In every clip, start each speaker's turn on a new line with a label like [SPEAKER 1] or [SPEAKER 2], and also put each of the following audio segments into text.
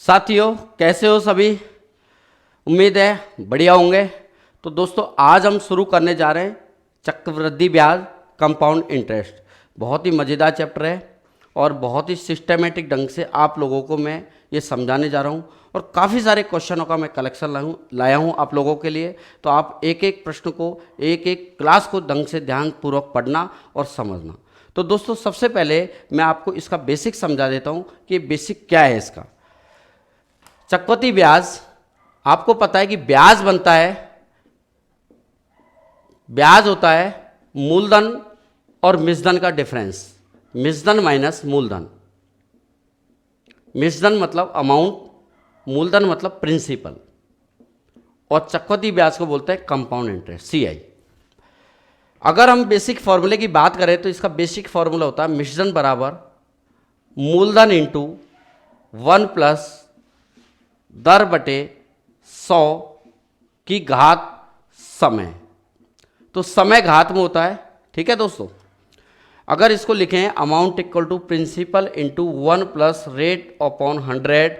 [SPEAKER 1] साथियों, कैसे हो सभी? उम्मीद है बढ़िया होंगे। तो दोस्तों, आज हम शुरू करने जा रहे हैं चक्रवृद्धि ब्याज कंपाउंड इंटरेस्ट। बहुत ही मज़ेदार चैप्टर है और बहुत ही सिस्टमेटिक ढंग से आप लोगों को मैं ये समझाने जा रहा हूँ और काफ़ी सारे क्वेश्चनों का मैं कलेक्शन लाया हूँ आप लोगों के लिए। तो आप एक एक प्रश्न को, एक एक क्लास को ढंग से ध्यानपूर्वक पढ़ना और समझना। तो दोस्तों, सबसे पहले मैं आपको इसका बेसिक समझा देता हूँ कि बेसिक क्या है इसका। चक्रवृद्धि ब्याज, आपको पता है कि ब्याज बनता है, ब्याज होता है मूलधन और मिश्रधन का डिफरेंस। मिश्रधन माइनस मूलधन। मिश्रधन मतलब अमाउंट, मूलधन मतलब प्रिंसिपल, और चक्रवृद्धि ब्याज को बोलते हैं कंपाउंड इंटरेस्ट, CI। अगर हम बेसिक फॉर्मूले की बात करें तो इसका बेसिक फॉर्मूला होता है मिश्रधन बराबर मूलधन इंटू 1 प्लस दर बटे 100 की घात समय। तो समय घात में होता है, ठीक है दोस्तों। अगर इसको लिखें amount equal to principal into 1 plus rate upon 100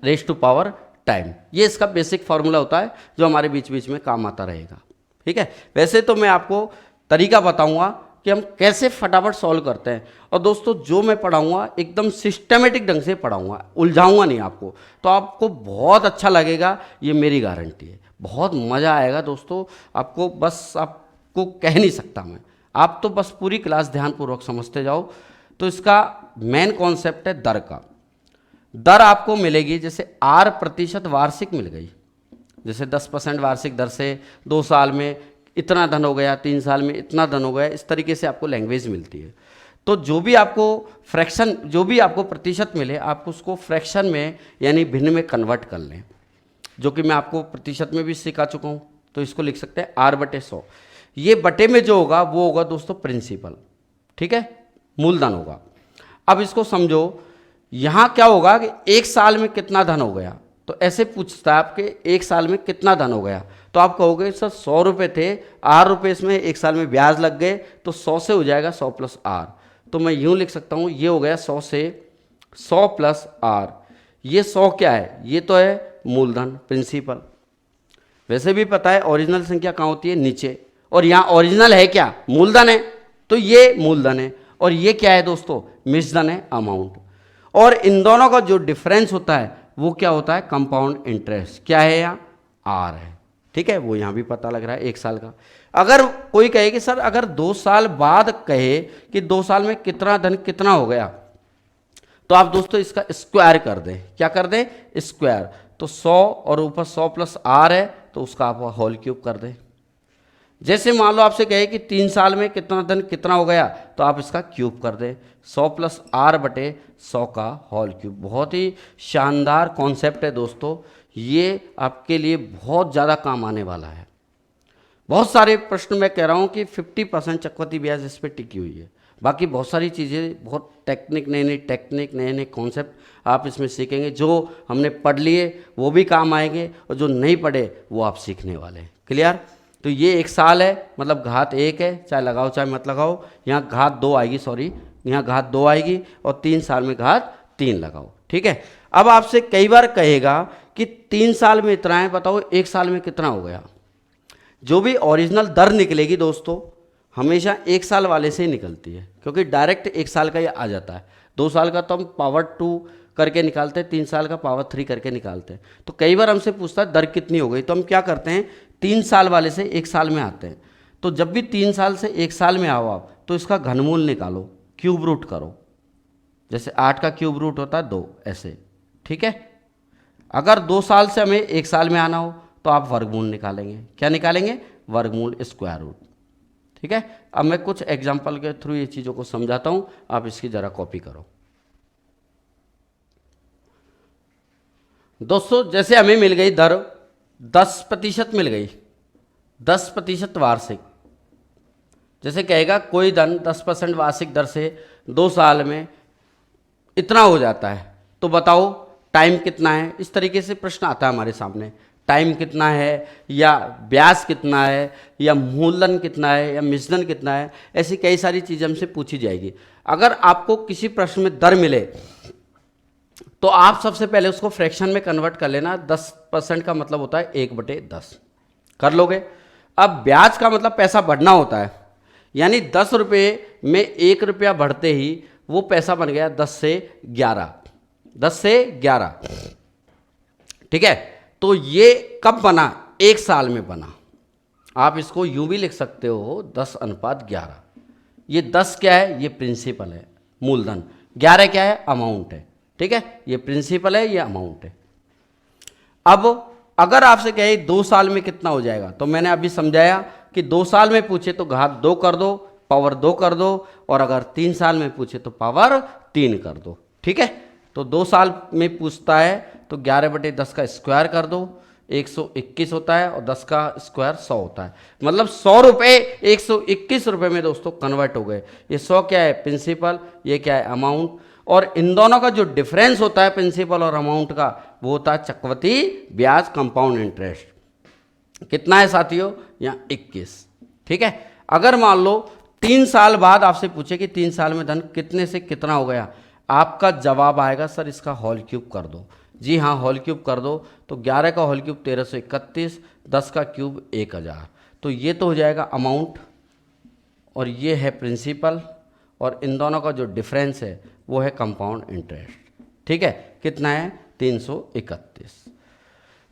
[SPEAKER 1] raise to power time, ये इसका बेसिक फॉर्मूला होता है जो हमारे बीच बीच में काम आता रहेगा, ठीक है। वैसे तो मैं आपको तरीका बताऊंगा कि हम कैसे फटाफट सॉल्व करते हैं। और दोस्तों, जो मैं पढ़ाऊंगा एकदम सिस्टमेटिक ढंग से पढ़ाऊंगा, उलझाऊंगा नहीं आपको, तो आपको बहुत अच्छा लगेगा, ये मेरी गारंटी है। बहुत मज़ा आएगा दोस्तों आपको, बस आपको कह नहीं सकता मैं। आप तो बस पूरी क्लास ध्यानपूर्वक समझते जाओ। तो इसका मेन कॉन्सेप्ट है दर का। दर आपको मिलेगी जैसे R% वार्षिक मिल गई, जैसे 10% वार्षिक दर से 2 साल में इतना धन हो गया, 3 साल में इतना धन हो गया, इस तरीके से आपको लैंग्वेज मिलती है। तो जो भी आपको फ्रैक्शन, जो भी आपको प्रतिशत मिले, आपको उसको फ्रैक्शन में यानी भिन्न में कन्वर्ट कर लें, जो कि मैं आपको प्रतिशत में भी सिखा चुका हूँ। तो इसको लिख सकते हैं R/100। ये बटे में जो होगा वो होगा दोस्तों प्रिंसिपल, ठीक है, मूलधन होगा। अब इसको समझो, यहाँ क्या होगा कि 1 साल में कितना धन हो गया। तो ऐसे पूछता है आपके 1 साल में कितना धन हो गया, तो आप कहोगे सर 100 रुपये थे, R रुपये इसमें 1 साल में ब्याज लग गए, तो 100 से हो जाएगा 100 प्लस R। तो मैं यूँ लिख सकता हूँ, ये हो गया 100 से 100 प्लस R। ये 100 क्या है? ये तो है मूलधन, प्रिंसिपल। वैसे भी पता है ओरिजिनल संख्या कहाँ होती है? नीचे। और यहाँ ओरिजिनल है क्या? मूलधन है, तो ये मूलधन है। और ये क्या है दोस्तों? मिश्रधन है, अमाउंट। और इन दोनों का जो डिफरेंस होता है वो क्या होता है? Compound interest. क्या है यहाँ? R है, ठीक है। वो यहाँ भी पता लग रहा है 1 साल का। अगर कोई कहे कि सर अगर 2 साल बाद कहे कि 2 साल में कितना धन कितना हो गया, तो आप दोस्तों इसका स्क्वायर कर दें। क्या कर दें? स्क्वायर। तो 100 और ऊपर 100 प्लस R है, तो उसका आप होल क्यूब कर दें। जैसे मान लो आपसे कहे कि 3 साल में कितना धन कितना हो गया, तो आप इसका क्यूब कर दें, 100 प्लस R बटे 100 का होल क्यूब। बहुत ही शानदार कॉन्सेप्ट है दोस्तों, ये आपके लिए बहुत ज़्यादा काम आने वाला है। बहुत सारे प्रश्न मैं कह रहा हूँ कि 50% चक्रवृद्धि ब्याज इस पर टिकी हुई है। बाकी बहुत सारी चीज़ें, बहुत टेक्निक, नए नए टेक्निक, नए नए कॉन्सेप्ट आप इसमें सीखेंगे। जो हमने पढ़ लिए वो भी काम आएंगे, और जो नहीं पढ़े वो आप सीखने वाले हैं। क्लियर? तो ये 1 साल है, मतलब घात 1 है, चाहे लगाओ चाहे मत लगाओ। यहाँ घात 2 आएगी, सॉरी, यहाँ घात 2 आएगी, और 3 साल में घात 3 लगाओ, ठीक है। अब आपसे कई बार कहेगा कि 3 साल में इतना है, बताओ 1 साल में कितना हो गया। जो भी ओरिजिनल दर निकलेगी दोस्तों, हमेशा 1 साल वाले से ही निकलती है, क्योंकि डायरेक्ट 1 साल का ये आ जाता है। 2 साल का तो हम पावर 2 करके निकालते हैं, 3 साल का पावर 3 करके निकालते हैं। तो कई बार हमसे पूछता है दर कितनी हो गई, तो हम क्या करते हैं, 3 साल वाले से 1 साल में आते हैं। तो जब भी 3 साल से 1 साल में आओ आप, तो इसका घनमूल निकालो, क्यूब रूट करो। जैसे 8 का क्यूब रूट होता है 2, ऐसे, ठीक है। अगर 2 साल से हमें 1 साल में आना हो, तो आप वर्गमूल निकालेंगे। क्या निकालेंगे? वर्गमूल, स्क्वायर रूट, ठीक है। अब मैं कुछ एग्जाम्पल के थ्रू ये चीज़ों को समझाता हूँ, आप इसकी ज़रा कॉपी करो। दोस्तों, जैसे हमें मिल गई दर 10% मिल गई, 10% वार्षिक। जैसे कहेगा कोई धन 10% वार्षिक दर से 2 साल में इतना हो जाता है, तो बताओ टाइम कितना है। इस तरीके से प्रश्न आता है हमारे सामने, टाइम कितना है, या ब्याज कितना है, या मूलधन कितना है, या मिश्रधन कितना है। ऐसी कई सारी चीज़ें हमसे पूछी जाएगी। अगर आपको किसी प्रश्न में दर मिले, तो तो आप सबसे पहले उसको फ्रैक्शन में कन्वर्ट कर लेना। 10% का मतलब होता है 1/10, कर लोगे। अब ब्याज का मतलब पैसा बढ़ना होता है, यानी 10 रुपये में 1 रुपया बढ़ते ही वो पैसा बन गया 10 से 11, 10 से 11। ठीक है, तो ये कब बना? 1 साल में बना। आप इसको यूं भी लिख सकते हो 10:11। ये 10 क्या है? ये प्रिंसिपल है, मूलधन। 11 क्या है? अमाउंट है। ठीक है, ये प्रिंसिपल है, ये अमाउंट है। अब अगर आपसे कहे 2 साल में कितना हो जाएगा, तो मैंने अभी समझाया कि 2 साल में पूछे तो घात 2 कर दो, पावर 2 कर दो, और अगर 3 साल में पूछे तो पावर 3 कर दो। ठीक है, तो 2 साल में पूछता है तो 11/10 का स्क्वायर कर दो, 121 होता है, और 10 का स्क्वायर 100 होता है। मतलब 100 रुपये 121 रुपये में दोस्तों कन्वर्ट हो गए। ये 100 क्या है? प्रिंसिपल। ये क्या है? अमाउंट। और इन दोनों का जो डिफरेंस होता है प्रिंसिपल और अमाउंट का, वो होता है चक्रवृद्धि ब्याज, कंपाउंड इंटरेस्ट। कितना है साथियों? यहाँ 21। ठीक है, अगर मान लो 3 साल बाद आपसे पूछे कि 3 साल में धन कितने से कितना हो गया, आपका जवाब आएगा सर इसका होल क्यूब कर दो। जी हाँ, होल क्यूब कर दो। तो 11 का होल क्यूब 1331, 10 का क्यूब 1000। तो ये तो हो जाएगा अमाउंट, और ये है प्रिंसिपल, और इन दोनों का जो डिफरेंस है वो है कंपाउंड इंटरेस्ट। ठीक है, कितना है? 331।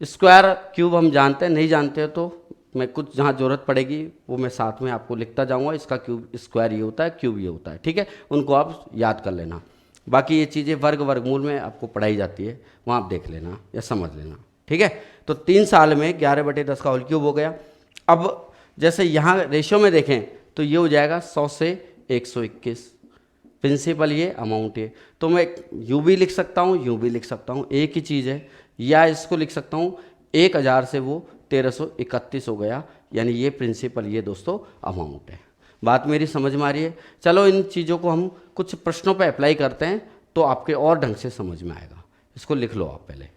[SPEAKER 1] स्क्वायर क्यूब हम जानते हैं, नहीं जानते हो तो मैं कुछ जहाँ ज़रूरत पड़ेगी वो मैं साथ में आपको लिखता जाऊँगा। इसका क्यूब स्क्वायर ये होता है, क्यूब ये होता है। ठीक है, उनको आप याद कर लेना। बाकी ये चीज़ें वर्गमूल में आपको पढ़ाई जाती है, वहाँ आप देख लेना या समझ लेना। ठीक है, तो 3 साल में 11/10 का होल क्यूब हो गया। अब जैसे यहाँ रेशियो में देखें तो ये हो जाएगा 100 से 121। प्रिंसिपल ये, अमाउंट ये। तो मैं यूँ भी लिख सकता हूँ, यूँ भी लिख सकता हूँ, एक ही चीज़ है। या इसको लिख सकता हूँ 1000 से वो 1331 हो गया, यानी ये प्रिंसिपल, ये दोस्तों अमाउंट है। बात मेरी समझ में आ रही है? चलो इन चीज़ों को हम कुछ प्रश्नों पर अप्लाई करते हैं तो आपके और ढंग से समझ में आएगा। इसको लिख लो आप पहले।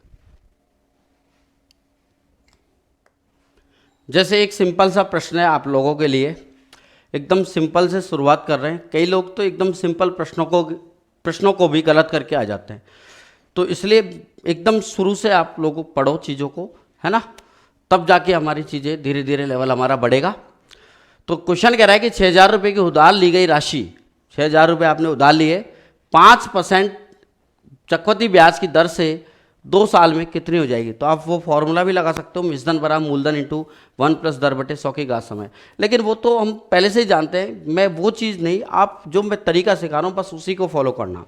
[SPEAKER 1] जैसे एक सिंपल सा प्रश्न है आप लोगों के लिए, एकदम सिंपल से शुरुआत कर रहे हैं। कई लोग तो एकदम सिंपल प्रश्नों को भी गलत करके आ जाते हैं, तो इसलिए एकदम शुरू से आप लोगों पढ़ो चीज़ों को, है ना, तब जाके हमारी चीज़ें धीरे धीरे लेवल हमारा बढ़ेगा। तो क्वेश्चन कह रहा है कि 6000 रुपये की उधार ली गई राशि, 6000 रुपये आपने उधार लिए, 5% चक्रवृद्धि ब्याज की दर से 2 साल में कितनी हो जाएगी? तो आप वो फॉर्मूला भी लगा सकते हो, मिश्रधन बराबर मूलधन इंटू 1 + दर/100 की घात समय। लेकिन वो तो हम पहले से ही जानते हैं, मैं वो चीज़ नहीं, आप जो मैं तरीका सिखा रहा हूँ बस उसी को फॉलो करना,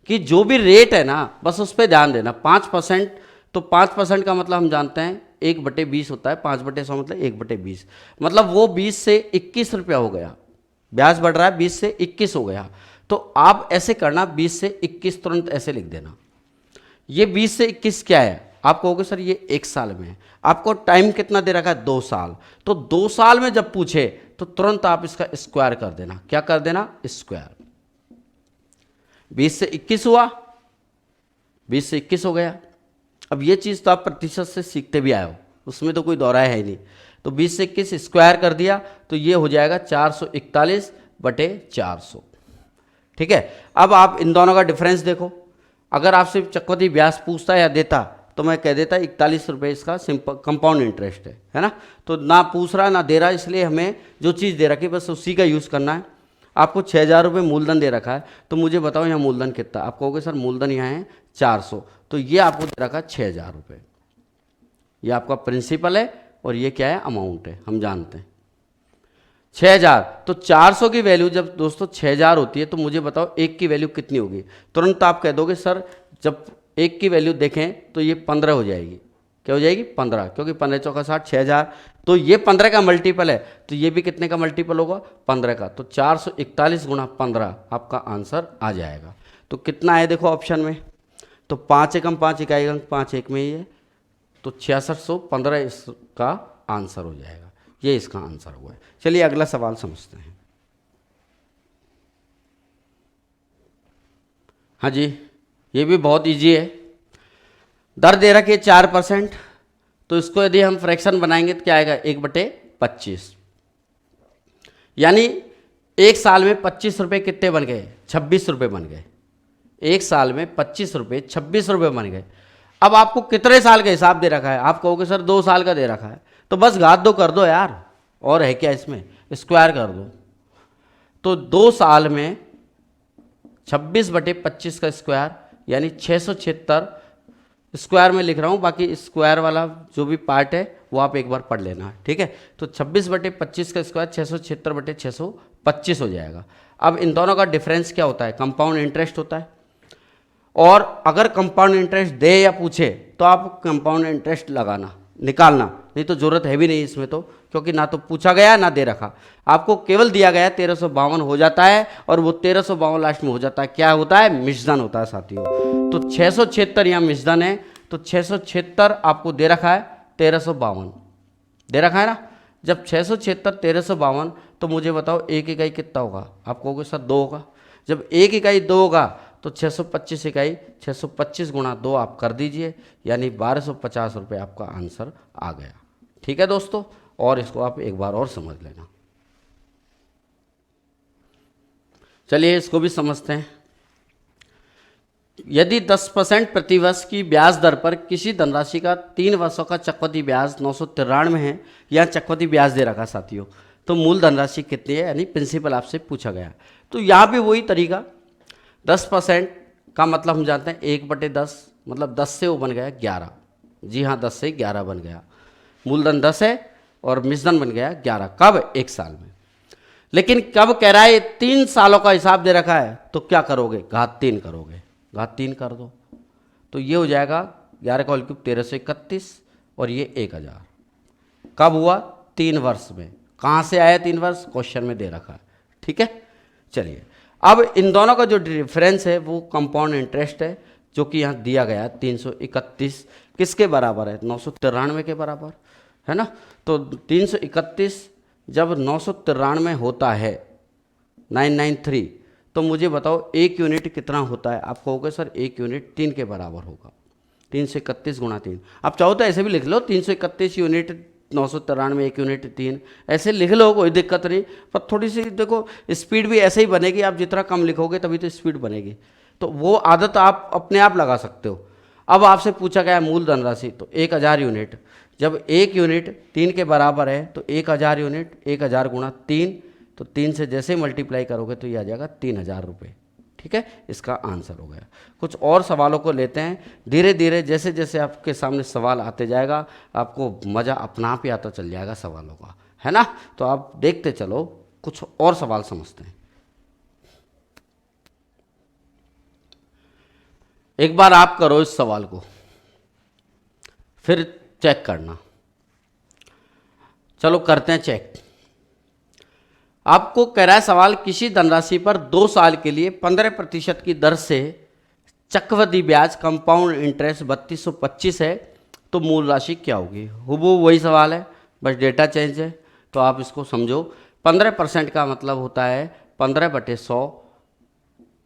[SPEAKER 1] कि जो भी रेट है ना बस उस पर ध्यान देना। 5%, तो 5% का मतलब हम जानते हैं 1/20 होता है, 5/100 मतलब 1/20, मतलब वो 20 से 21 रुपया हो गया। ब्याज बढ़ रहा है, 20 से 21 हो गया। तो आप ऐसे करना, 20 से 21 तुरंत ऐसे लिख देना। ये 20 से 21 क्या है? आप कहोगे सर ये 1 साल में है। आपको टाइम कितना दे रखा है? 2 साल। तो 2 साल में जब पूछे तो तुरंत आप इसका स्क्वायर कर देना। क्या कर देना? स्क्वायर। 20 से 21 हुआ, 20 से 21 हो गया। अब ये चीज़ तो आप प्रतिशत से सीखते भी आए हो, उसमें तो कोई दौराया है नहीं। तो 20 से 21 स्क्वायर कर दिया तो ये हो जाएगा 441/400। ठीक है, अब आप इन दोनों का डिफरेंस देखो। अगर आपसे चक्रवृद्धि ब्याज पूछता या देता तो मैं कह देता 41 रुपये इसका सिंपल कंपाउंड इंटरेस्ट है ना। तो ना पूछ रहा ना दे रहा, इसलिए हमें जो चीज़ दे रखी बस उसी का यूज़ करना है। आपको 6000 रुपये मूलधन दे रखा है, तो मुझे बताओ यहाँ मूलधन कितना? आप कहोगे सर मूलधन यहाँ है 400, तो ये आपको दे रखा है 6000 रुपये। ये आपका प्रिंसिपल है और ये क्या है? अमाउंट है, हम जानते हैं 6000। तो 400 की वैल्यू जब दोस्तों 6000 होती है तो मुझे बताओ 1 की वैल्यू कितनी होगी? तुरंत आप कह दोगे सर जब 1 की वैल्यू देखें तो ये 15 हो जाएगी। क्या हो जाएगी? 15, क्योंकि 15 चौका 60, 6000, तो ये 15 का मल्टीपल है, तो ये भी कितने का मल्टीपल होगा? 15 का। तो 441 × 15 आपका आंसर आ जाएगा। तो कितना है देखो ऑप्शन में, तो 5 एकम 5 इकाई अंक 5 एक में ही है, तो 6615 इसका आंसर हो जाएगा। ये इसका आंसर हुआ है। चलिए अगला सवाल समझते हैं। हाँ जी, ये भी बहुत इजी है। दर दे रखी है 4%, तो इसको यदि हम फ्रैक्शन बनाएंगे तो क्या आएगा? 1/25, यानी 1 साल में 25 रुपये कितने बन गए? 26 रुपये बन गए। एक साल में 25 रुपये 26 रुपये बन गए। अब आपको कितने साल का हिसाब दे रखा है? आप कहोगे सर 2 साल का दे रखा है, तो बस घात 2 कर दो यार, और है क्या इसमें, स्क्वायर कर दो। तो 2 साल में 26/25 का स्क्वायर यानी 676 स्क्वायर में लिख रहा हूँ, बाकी स्क्वायर वाला जो भी पार्ट है वो आप एक बार पढ़ लेना, ठीक है। तो 26/25 का स्क्वायर 676/625 हो जाएगा। अब इन दोनों का डिफरेंस क्या होता है? कंपाउंड इंटरेस्ट होता है। और अगर कंपाउंड इंटरेस्ट दे या पूछे तो आप कंपाउंड इंटरेस्ट लगाना, निकालना, नहीं तो जरूरत है भी नहीं इसमें तो, क्योंकि ना तो पूछा गया ना दे रखा, आपको केवल दिया गया 1352 हो जाता है, और वो 1352 लास्ट में हो जाता है, क्या होता है? मिश्रधन होता है साथियों। तो 676 यहाँ मिश्रधन है, तो 676 आपको दे रखा है 1352 दे रखा है ना। जब 676 1352, तो मुझे बताओ एक इकाई कितना होगा? आप कहोगे सर 2 होगा। जब एक इकाई 2 होगा तो 625 इकाई 625 गुणा 2 आप कर दीजिए, यानी 1250 रुपये आपका आंसर आ गया। ठीक है दोस्तों, और इसको आप एक बार और समझ लेना। चलिए इसको भी समझते हैं। यदि 10% प्रतिवर्ष की ब्याज दर पर किसी धनराशि का 3 वर्षों का चक्रवृद्धि ब्याज 993 है, या चक्रवृद्धि ब्याज दे रखा साथियों, तो मूल धनराशि कितनी है, यानी प्रिंसिपल आपसे पूछा गया। तो यहाँ भी वही तरीका, 10% का मतलब हम जानते हैं 1/10, मतलब 10 से वो बन गया 11। जी हाँ, 10 से 11 बन गया। मूलधन 10 है और मिश्रधन बन गया 11। कब? एक साल में। लेकिन कब कह रहा है? 3 सालों का हिसाब दे रखा है, तो क्या करोगे? घात 3 करोगे, घात 3 कर दो, तो ये हो जाएगा 11 का होल क्यूब 1331, और ये 1000। कब हुआ? 3 वर्ष में। कहाँ से आया 3 वर्ष? क्वेश्चन में दे रखा है, ठीक है। चलिए, अब इन दोनों का जो डिफरेंस है वो कंपाउंड इंटरेस्ट है, जो कि यहाँ दिया गया 331 किसके बराबर है? 993 के बराबर है ना। तो 331 जब 993 होता है 993, तो मुझे बताओ 1 यूनिट कितना होता है? आप कहोगे सर 1 यूनिट 3 के बराबर होगा। 331 गुणा 3, आप चाहो तो ऐसे भी लिख लो, 331 यूनिट 993 1 यूनिट 3, ऐसे लिख लो, कोई दिक्कत नहीं। पर थोड़ी सी देखो स्पीड भी ऐसे ही बनेगी, आप जितना कम लिखोगे तभी तो स्पीड बनेगी, तो वो आदत आप अपने आप लगा सकते हो। अब आपसे पूछा गया मूल धनराशि, तो 1000 यूनिट। जब 1 यूनिट 3 के बराबर है तो 1000 यूनिट 1000 गुणा 3, तो 3 से जैसे मल्टीप्लाई करोगे तो ये आ जाएगा 3000 रुपये। ठीक है, इसका आंसर हो गया। कुछ और सवालों को लेते हैं धीरे धीरे, जैसे जैसे आपके सामने सवाल आते जाएगा आपको मज़ा अपना आप ही आता चल जाएगा सवालों का, है ना। तो आप देखते चलो, कुछ और सवाल समझते हैं। एक बार आप करो इस सवाल को, फिर चेक करना। चलो करते हैं चेक। आपको कह रहा है सवाल, किसी धनराशि पर 2 साल के लिए 15% की दर से चक्रवृद्धि ब्याज कंपाउंड इंटरेस्ट 3225 है, तो मूल राशि क्या होगी? हुबहू वही सवाल है, बस डेटा चेंज है। तो आप इसको समझो, 15% का मतलब होता है 15/100,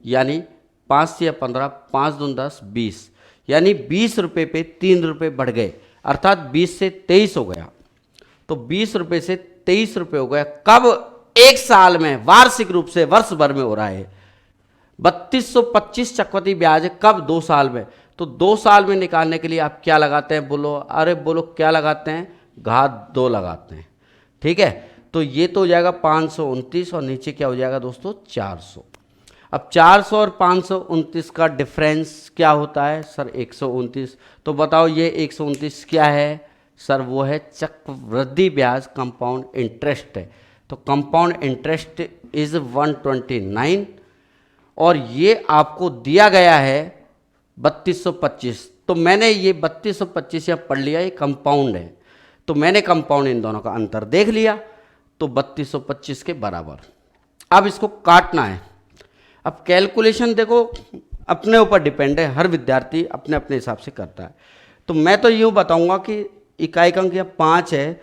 [SPEAKER 1] यानी 5 से 15, 5 दूनी 10, 20, यानी 20 रुपये पे 3 रुपये बढ़ गए, अर्थात 20 से 23 हो गया। तो 20 रुपये से 23 रुपये हो गया। कब? एक साल में, वार्षिक रूप से वर्ष भर में हो रहा है। 3225 चक्रवृद्धि ब्याज कब? 2 साल में। तो 2 साल में निकालने के लिए आप क्या लगाते हैं? बोलो, अरे बोलो क्या लगाते हैं? घात 2 लगाते हैं, ठीक है। तो ये तो हो जाएगा 529, और नीचे क्या हो जाएगा दोस्तों? 400। अब 400 और 529 का डिफरेंस क्या होता है? सर 129। तो बताओ ये 129 क्या है? सर वो है चक्रवृद्धि ब्याज, कंपाउंड इंटरेस्ट है। तो कंपाउंड इंटरेस्ट इज 129, और ये आपको दिया गया है 3225। तो मैंने ये 3225 यहाँ पढ़ लिया, ये कंपाउंड है, तो मैंने कंपाउंड इन दोनों का अंतर देख लिया, तो 3225 के बराबर। अब इसको काटना है। अब कैलकुलेशन देखो अपने ऊपर डिपेंड है, हर विद्यार्थी अपने अपने हिसाब से करता है। तो मैं तो यूँ बताऊंगा कि इकाई अंक या 5 है,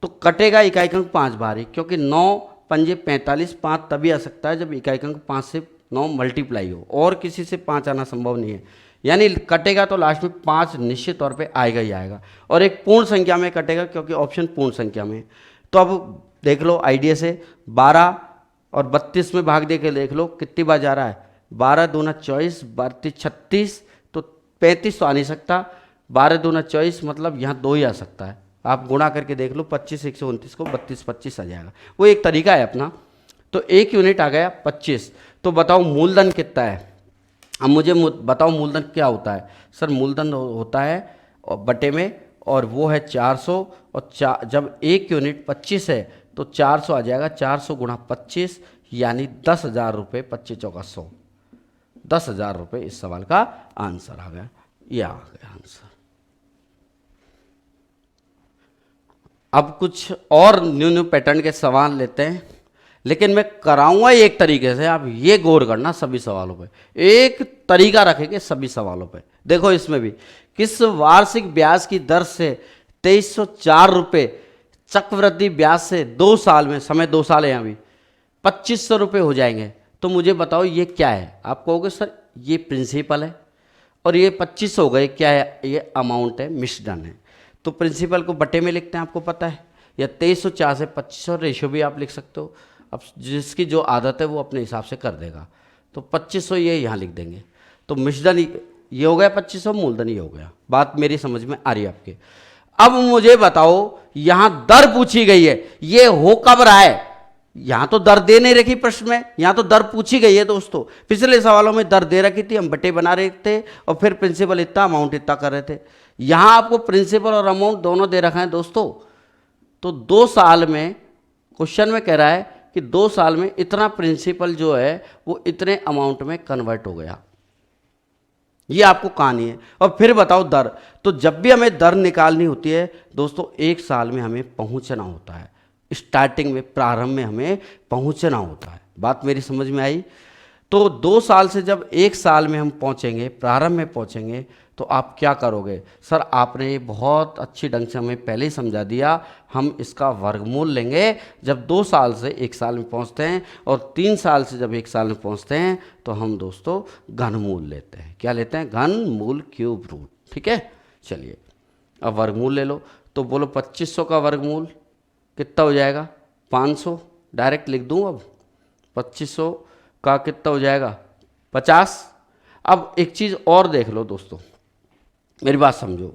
[SPEAKER 1] तो कटेगा इकाई अंक 5 बार ही, क्योंकि 9 पंजे 45, 5 तभी आ सकता है जब इकाई अंक 5 से 9 मल्टीप्लाई हो, और किसी से 5 आना संभव नहीं है। यानी कटेगा तो लास्ट में 5 निश्चित तौर पे आएगा ही आएगा, और एक पूर्ण संख्या में कटेगा, क्योंकि ऑप्शन पूर्ण संख्या में। तो अब देख लो आइडिया से, 12 और 32 में भाग दे के देख लो कितनी बार जा रहा है, 12 दूना 24, 32 36, तो 35 तो आ नहीं सकता। 12 दूना 24 मतलब यहाँ 2 ही आ सकता है। आप गुणा करके देख लो, 25 129 को 32 25 आ जाएगा। वो एक तरीका है अपना। तो 1 यूनिट आ गया 25। तो बताओ मूलधन कितना है। अब मुझे बताओ मूलधन क्या होता है। सर मूलधन होता है बटे में, और वो है 400, और जब 1 यूनिट 25 है तो 400 आ जाएगा। 400 गुणा 25 यानी 10,000 रुपये। 25 चौका 100, 10,000 रुपये इस सवाल का आंसर आ गया। ये आ गया आंसर। अब कुछ और न्यू न्यू पैटर्न के सवाल लेते हैं, लेकिन मैं कराऊंगा एक तरीके से। आप ये गौर करना सभी सवालों पे, एक तरीका रखेंगे सभी सवालों पे। देखो इसमें भी, किस वार्षिक ब्याज की दर से 2304 रुपये चक्रवृद्धि ब्याज से 2 साल में, समय 2 साल है यहाँ भी, 2500 रुपये हो जाएंगे। तो मुझे बताओ ये क्या है। आप कहोगे सर ये प्रिंसिपल है, और ये 25 हो गए, क्या है ये अमाउंट है, मिश्रण है। तो प्रिंसिपल को बटे में लिखते हैं, आपको पता है, या 2304 से 2500 रेशियो भी आप लिख सकते हो। अब जिसकी जो आदत है वो अपने हिसाब से कर देगा। तो 2500 ये यहाँ लिख देंगे। तो मिश्रण ये हो गया 2500, मूलधन ये हो गया। बात मेरी समझ में आ रही है आपके। अब मुझे बताओ यहाँ दर पूछी गई है, ये हो कब रहा है। यहां तो दर दे नहीं रखी प्रश्न में, यहां तो दर पूछी गई है दोस्तों। पिछले सवालों में दर दे रखी थी, हम बटे बना रहे थे, और फिर प्रिंसिपल इतना अमाउंट इतना कर रहे थे। यहां आपको प्रिंसिपल और अमाउंट दोनों दे रखा है दोस्तों। तो 2 साल में क्वेश्चन में कह रहा है कि 2 साल में इतना प्रिंसिपल जो है वो इतने अमाउंट में कन्वर्ट हो गया। ये आपको कहानी है। और फिर बताओ दर। तो जब भी हमें दर निकालनी होती है दोस्तों, 1 साल में हमें पहुंचना होता है, स्टार्टिंग में, प्रारंभ में हमें पहुंचना होता है। बात मेरी समझ में आई। तो 2 साल से जब 1 साल में हम पहुंचेंगे, प्रारंभ में पहुंचेंगे, तो आप क्या करोगे। सर आपने ये बहुत अच्छी ढंग से हमें पहले ही समझा दिया। हम इसका वर्गमूल लेंगे जब 2 साल से 1 साल में पहुंचते हैं, और 3 साल से जब 1 साल में पहुंचते हैं तो हम दोस्तों घनमूल लेते हैं। क्या लेते हैं, घनमूल क्यूब रूट। ठीक है, चलिए अब वर्गमूल ले लो। तो बोलो 2500 का वर्गमूल कितना हो जाएगा, 500। डायरेक्ट लिख दूं अब, 2500 का कितना हो जाएगा, 50। अब एक चीज़ और देख लो दोस्तों, मेरी बात समझो।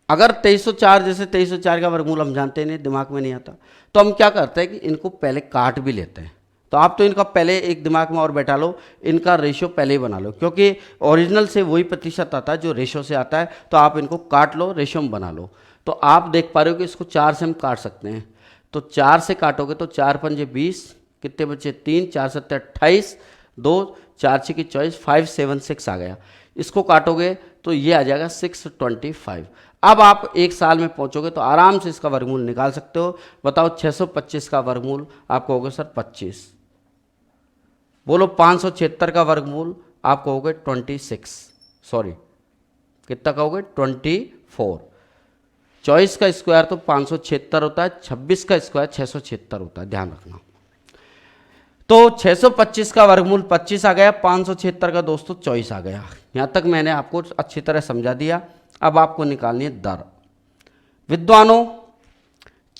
[SPEAKER 1] अगर 2304, जैसे 2304 का वर्गमूल हम जानते नहीं, दिमाग में नहीं आता, तो हम क्या करते हैं कि इनको पहले काट भी लेते हैं। तो आप तो इनका पहले एक दिमाग में और बैठा लो, इनका रेशियो पहले ही बना लो, क्योंकि ओरिजिनल से वही प्रतिशत आता है जो रेशियो से आता है। तो आप इनको काट लो, रेशियो में बना लो। तो आप देख पा रहे हो कि इसको 4 से हम काट सकते हैं। तो 4 से काटोगे तो 4 पंजे 20, कितने बचे 3, 4 7 28, 2 4 6 की 24, 576 आ गया। इसको काटोगे तो ये आ जाएगा 625। अब आप 1 साल में पहुंचोगे तो आराम से इसका वर्गमूल निकाल सकते हो। बताओ 625 का वर्गमूल, आप कहोगे सर 25। बोलो 576 का वर्गमूल, आप कहोगे 26, सॉरी कितना कहोगे 24। 24 का स्क्वायर तो 576 होता है, 26 का स्क्वायर 676 होता है, ध्यान रखना। तो 625 का वर्गमूल 25 आ गया, 576 का दोस्तों 24 आ गया। यहां तक मैंने आपको अच्छी तरह समझा दिया। अब आपको निकालनी है दर। विद्वानों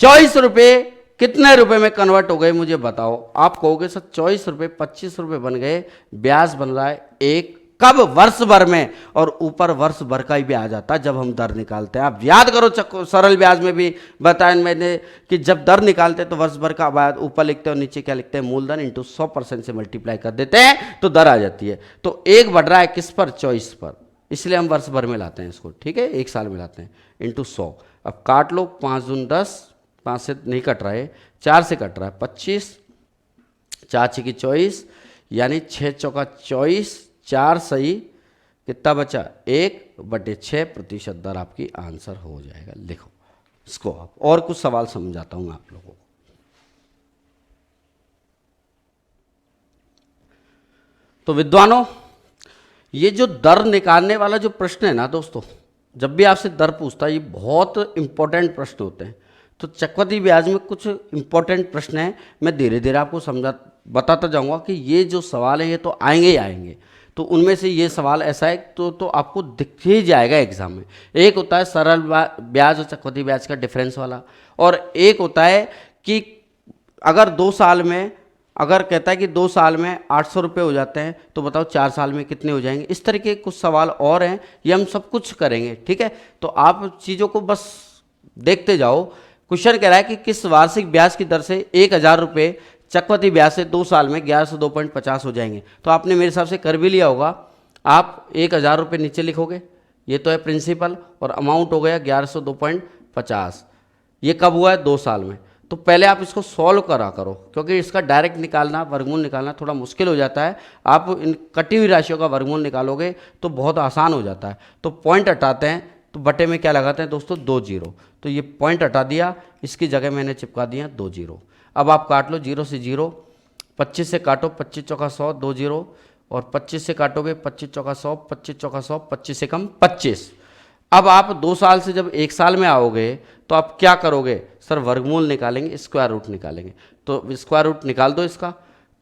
[SPEAKER 1] 24 रुपये कितने रुपए में कन्वर्ट हो गए मुझे बताओ। आप कहोगे सर 24 रुपये 25 रुपये बन गए, ब्याज बन रहा है 1, कब, वर्ष भर में। और ऊपर वर्ष भर का ही ब्याज आता है जब हम दर निकालते हैं। आप याद करो, सरल ब्याज में भी बताया मैंने कि जब दर निकालते हैं तो वर्ष भर का ब्याज ऊपर लिखते हैं और नीचे क्या लिखते हैं, मूलधन इंटू 100% से मल्टीप्लाई कर देते हैं तो दर आ जाती है। तो 1 बढ़ रहा है किस पर, 24 पर, इसलिए हम वर्ष भर में लाते हैं इसको। ठीक है, 1 साल में लाते हैं, इंटू 100। अब काट लो, 5 दून 10, 5 से नहीं कट रहा है, 4 से कट रहा है, 25, 4 6 की 24, यानी 6 चौका 24, 4 सही कितना बचा, 1/6% दर आपकी आंसर हो जाएगा। लिखो इसको आप। और कुछ सवाल समझाता हूं आप लोगों को। तो विद्वानों ये जो दर निकालने वाला जो प्रश्न है ना दोस्तों, जब भी आपसे दर पूछता है, ये बहुत इंपॉर्टेंट प्रश्न होते हैं। तो चक्रवृद्धि ब्याज में कुछ इंपॉर्टेंट प्रश्न हैं, मैं धीरे धीरे आपको बताता जाऊंगा कि ये जो सवाल है ये तो आएंगे ही आएंगे। तो उनमें से ये सवाल ऐसा है तो आपको दिख ही जाएगा एग्जाम में। एक होता है सरल ब्याज और चक्रवृद्धि ब्याज का डिफरेंस वाला, और एक होता है कि अगर 2 साल में अगर कहता है कि 2 साल में 800 रुपये हो जाते हैं तो बताओ 4 साल में कितने हो जाएंगे। इस तरह के कुछ सवाल और हैं, ये हम सब कुछ करेंगे, ठीक है। तो आप चीज़ों को बस देखते जाओ। क्वेश्चन कह रहा है कि किस वार्षिक ब्याज की दर से 1000 रुपये चक्रवृद्धि ब्याज से 2 साल में 1102.50 हो जाएंगे। तो आपने मेरे हिसाब से कर भी लिया होगा। आप 1000 रुपये नीचे लिखोगे, ये तो है प्रिंसिपल, और अमाउंट हो गया 1102.50। ये कब हुआ है? 2 साल में। तो पहले आप इसको सॉल्व करा करो, क्योंकि इसका डायरेक्ट निकालना, वर्गमूल निकालना थोड़ा मुश्किल हो जाता है। आप इन कटी हुई राशियों का वर्गमूल निकालोगे तो बहुत आसान हो जाता है। तो पॉइंट हटाते हैं, तो बटे में क्या लगाते हैं दोस्तों? 2 जीरो। तो ये पॉइंट हटा दिया, इसकी जगह मैंने चिपका दिया 2 जीरो। अब आप काट लो, 0 से 0, 25 से काटो, 25 चौका 100, 2 जीरो, और 25 से काटोगे, 25 चौका 100, 25 चौका 100, 25 से कम 25। अब आप 2 साल से जब 1 साल में आओगे तो आप क्या करोगे? सर वर्गमूल निकालेंगे, स्क्वायर रूट निकालेंगे। तो स्क्वायर रूट निकाल दो इसका।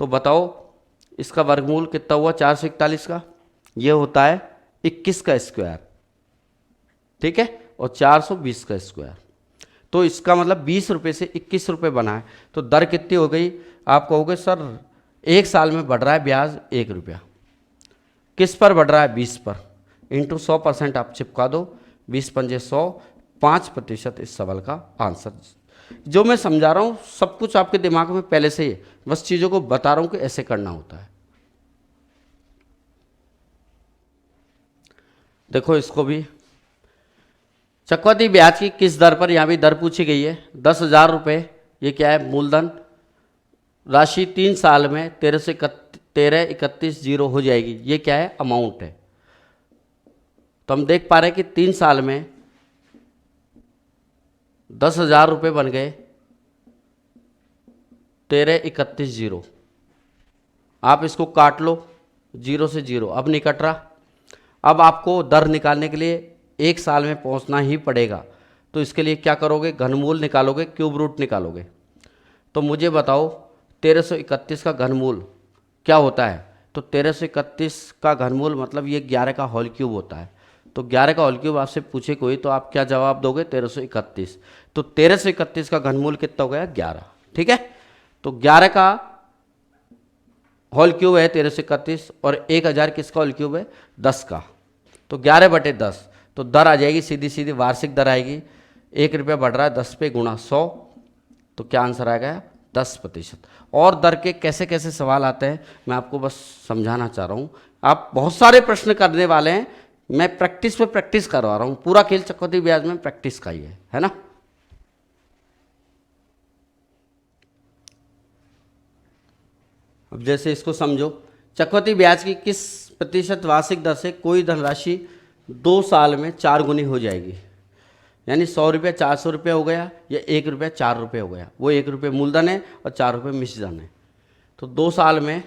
[SPEAKER 1] तो बताओ इसका वर्गमूल कितना हुआ 441 का? ये होता है 21 का स्क्वायर, ठीक है, और 420 का स्क्वायर। तो इसका मतलब 20 रुपये से 21 रुपये बना है। तो दर कितनी हो गई? आप कहोगे सर 1 साल में बढ़ रहा है ब्याज 1 रुपया। किस पर बढ़ रहा है? 20 पर। इंटू 100% आप चिपका दो, 20 पंजे 100, 5% इस सवाल का आंसर। जो मैं समझा रहा हूँ सब कुछ आपके दिमाग में पहले से ही है, बस चीज़ों को बता रहा हूँ कि ऐसे करना होता है। देखो इसको भी, चक्रवृद्धि ब्याज की किस दर पर, यहाँ भी दर पूछी गई है। 10,000 रुपये, ये क्या है? मूलधन राशि 3 साल में 13,31,0 हो जाएगी। ये क्या है? अमाउंट है। तो हम देख पा रहे हैं कि 3 साल में 10,000 रुपये बन गए 13,31,0। आप इसको काट लो, 0 से 0, अब नहीं कट रहा। अब आपको दर निकालने के लिए 1 साल में पहुंचना ही पड़ेगा। तो इसके लिए क्या करोगे? घनमूल निकालोगे, क्यूब रूट निकालोगे। तो मुझे बताओ 1331 का घनमूल क्या होता है? तो 1331 का घनमूल मतलब ये 11 का होल क्यूब होता है। तो 11 का होल क्यूब आपसे पूछे कोई तो आप क्या जवाब दोगे? 1331। तो 1331 का घनमूल कितना हो गया? 11, ठीक है। तो 11 का होल क्यूब है 1331, और 1000 किसका होल क्यूब है? 10 का। तो 11/10, तो दर आ जाएगी सीधी सीधी, वार्षिक दर आएगी। 1 रुपया बढ़ रहा है, 10 पे गुणा 100, तो क्या आंसर आएगा? 10%। और दर के कैसे कैसे सवाल आते हैं मैं आपको बस समझाना चाह रहा हूँ। आप बहुत सारे प्रश्न करने वाले हैं, मैं प्रैक्टिस पे प्रैक्टिस करवा रहा हूँ। पूरा खेल चक्रवृद्धि ब्याज में प्रैक्टिस का ही है ना। अब जैसे इसको समझो, चक्रवृद्धि ब्याज की किस प्रतिशत वार्षिक दर से कोई धनराशि 2 साल में 4 गुनी हो जाएगी? यानी 100 रुपये 400 रुपये हो गया, या 1 रुपया 4 रुपये हो गया। वो 1 रुपये मूलधन है और 4 रुपये मिश्रधन है। तो 2 साल में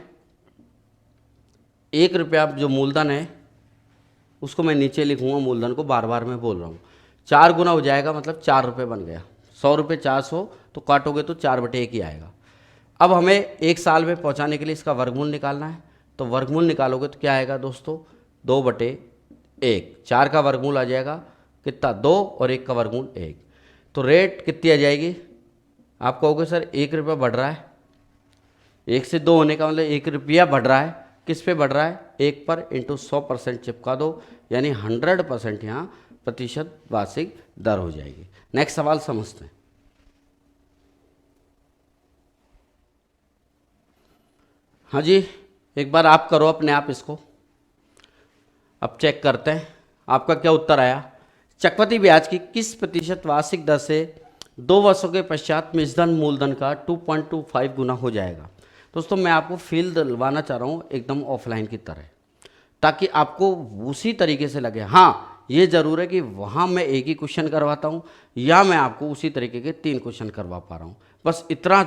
[SPEAKER 1] 1 रुपया जो मूलधन है उसको मैं नीचे लिखूंगा, मूलधन को बार बार मैं बोल रहा हूँ। 4 गुना हो जाएगा, मतलब 4 रुपये बन गया। 100 रुपये 400, तो काटोगे तो 4/1 ही आएगा। अब हमें 1 साल में पहुँचाने के लिए इसका वर्गमूल निकालना है। तो वर्गमूल निकालोगे तो क्या आएगा दोस्तों? 2/1। 4 का वर्गमूल आ जाएगा कितना? 2, और 1 का वर्गमूल 1। तो रेट कितनी आ जाएगी? आप कहोगे सर 1 रुपया बढ़ रहा है। 1 से 2 होने का मतलब 1 रुपया बढ़ रहा है। किस पे बढ़ रहा है? 1 पर, इंटू 100% चिपका दो, यानी 100% यहाँ प्रतिशत वार्षिक दर हो जाएगी। नेक्स्ट सवाल समझते हैं। हाँ जी, एक बार आप करो अपने आप इसको। अब चेक करते हैं आपका क्या उत्तर आया। चक्रवृद्धि ब्याज की किस प्रतिशत वार्षिक दर से 2 वर्षों के पश्चात मिश्रधन मूलधन का 2.25 गुना हो जाएगा? दोस्तों मैं आपको फील दिलवाना चाह रहा हूँ एकदम ऑफलाइन की तरह, ताकि आपको उसी तरीके से लगे। हाँ ये ज़रूर है कि वहाँ मैं एक ही क्वेश्चन करवाता हूँ, या मैं आपको उसी तरीके के 3 क्वेश्चन करवा पा रहा हूँ। बस इतना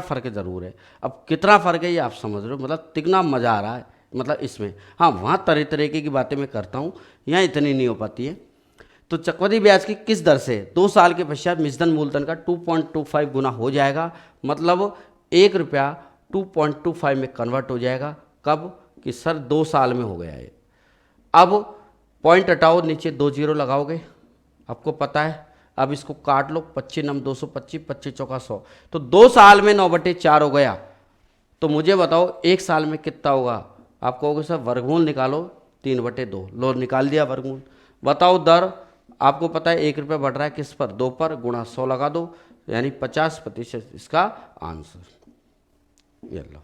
[SPEAKER 1] फ़र्क ज़रूर है। अब कितना फ़र्क है ये आप समझ रहे हो, मतलब कितना मज़ा आ रहा है मतलब इसमें। हाँ वहाँ तरह तरीके की बातें मैं करता हूँ, यहाँ इतनी नहीं हो पाती है। तो चक्रवृद्धि ब्याज की किस दर से 2 साल के पश्चात मिश्रधन मूलधन का 2.25 गुना हो जाएगा? मतलब 1 रुपया 2.25 में कन्वर्ट हो जाएगा। कब? कि सर 2 साल में हो गया है। अब पॉइंट हटाओ, नीचे 2 जीरो लगाओगे, आपको पता है। अब इसको काट लो, 25 9 225, 25 चौका 100, तो 2 साल में 9/4 हो गया। तो मुझे बताओ एक साल में कितना होगा। आप कहोगे सर वर्गमूल निकालो 3/2, लो निकाल दिया वर्गमूल। बताओ दर आपको पता है 1 रुपये बढ़ रहा है किस पर, 2 पर, गुणा 100 लगा दो, यानी 50% इसका आंसर। ये लो,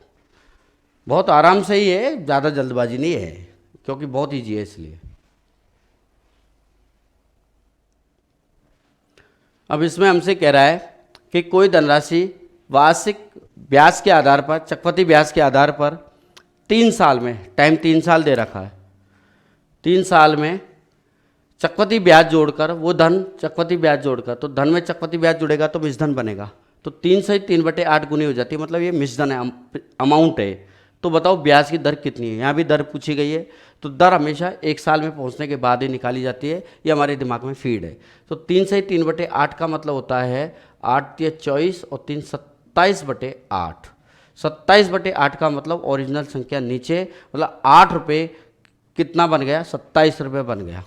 [SPEAKER 1] बहुत आराम से ही है, ज़्यादा जल्दबाजी नहीं है, क्योंकि बहुत ईजी है इसलिए। अब इसमें हमसे कह रहा है कि कोई धनराशि वार्षिक ब्याज के आधार पर, चक्रवृद्धि ब्याज के आधार पर 3 साल में, टाइम 3 साल दे रखा है, 3 साल में चक्रवृद्धि ब्याज जोड़कर वो धन, चक्रवृद्धि ब्याज जोड़कर, तो धन में चक्रवृद्धि ब्याज जुड़ेगा तो मिश्रधन बनेगा। तो 3 से 3/8 गुनी हो जाती है, मतलब ये मिश्रधन है, अमाउंट है। तो बताओ ब्याज की दर कितनी है, यहाँ भी दर पूछी गई है। तो दर हमेशा 1 साल में पहुँचने के बाद ही निकाली जाती है, ये हमारे दिमाग में फीड है। तो 3 से 3/8 का मतलब होता है 8 या 24 और 3 27/8। 27/8 का मतलब ओरिजिनल संख्या नीचे, मतलब 8 रुपये कितना बन गया, 27 रुपये बन गया।